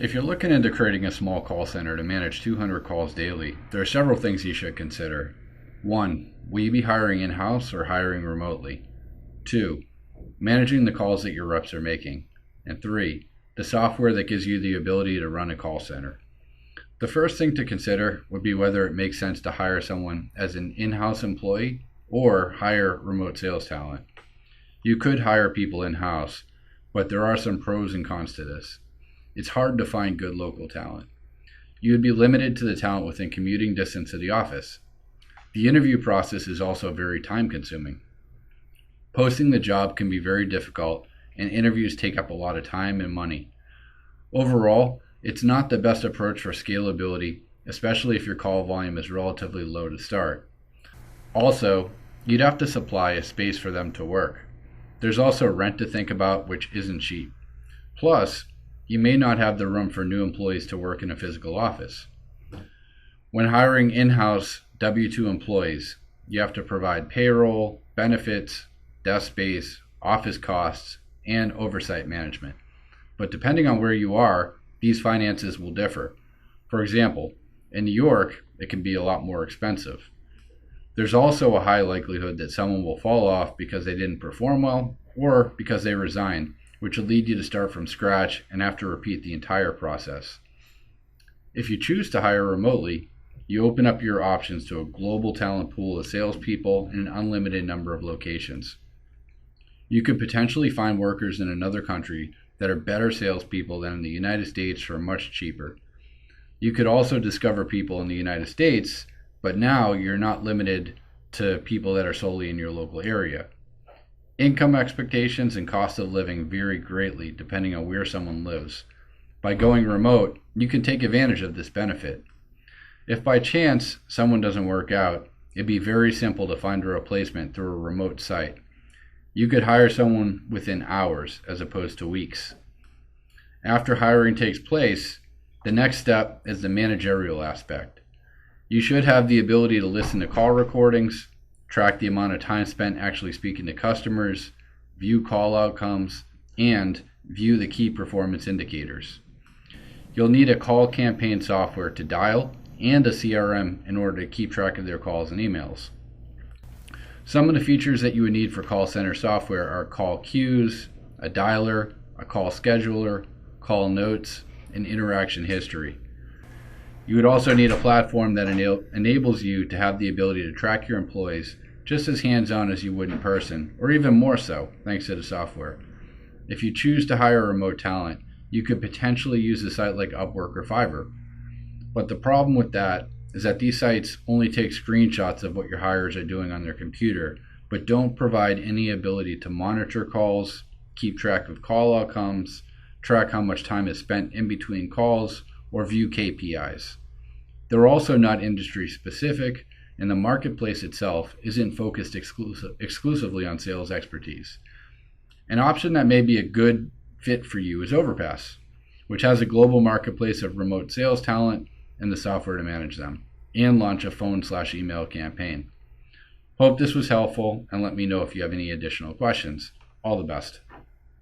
If you're looking into creating a small call center to manage 200 calls daily, there are several things you should consider. 1. Will you be hiring in-house or hiring remotely? 2. Managing the calls that your reps are making. And 3. The software that gives you the ability to run a call center. The first thing to consider would be whether it makes sense to hire someone as an in-house employee or hire remote sales talent. You could hire people in-house, but there are some pros and cons to this. It's hard to find good local talent. You would be limited to the talent within commuting distance of the office. The interview process is also very time-consuming. Posting the job can be very difficult, and interviews take up a lot of time and money. Overall, it's not the best approach for scalability, especially if your call volume is relatively low to start. Also, you'd have to supply a space for them to work. There's also rent to think about, which isn't cheap. Plus, you may not have the room for new employees to work in a physical office. When hiring in-house W-2 employees, you have to provide payroll, benefits, desk space, office costs, and oversight management. But depending on where you are, these finances will differ. For example, in New York, it can be a lot more expensive. There's also a high likelihood that someone will fall off because they didn't perform well or because they resign, which will lead you to start from scratch and have to repeat the entire process. If you choose to hire remotely, you open up your options to a global talent pool of salespeople in an unlimited number of locations. You could potentially find workers in another country that are better salespeople than in the United States for much cheaper. You could also discover people in the United States, but now you're not limited to people that are solely in your local area. Income expectations and cost of living vary greatly depending on where someone lives. By going remote, you can take advantage of this benefit. If by chance someone doesn't work out, it'd be very simple to find a replacement through a remote site. You could hire someone within hours as opposed to weeks. After hiring takes place, the next step is the managerial aspect. You should have the ability to listen to call recordings, track the amount of time spent actually speaking to customers, view call outcomes, and view the key performance indicators. You'll need a call campaign software to dial and a CRM in order to keep track of their calls and emails. Some of the features that you would need for call center software are call queues, a dialer, a call scheduler, call notes, and interaction history. You would also need a platform that enables you to have the ability to track your employees just as hands-on as you would in person, or even more so, thanks to the software. If you choose to hire remote talent, you could potentially use a site like Upwork or Fiverr. But the problem with that is that these sites only take screenshots of what your hires are doing on their computer, but don't provide any ability to monitor calls, keep track of call outcomes, track how much time is spent in between calls, or view KPIs. They're also not industry specific, and the marketplace itself isn't focused exclusively on sales expertise. An option that may be a good fit for you is Overpass, which has a global marketplace of remote sales talent and the software to manage them, and launch a phone/email campaign. Hope this was helpful, and let me know if you have any additional questions. All the best.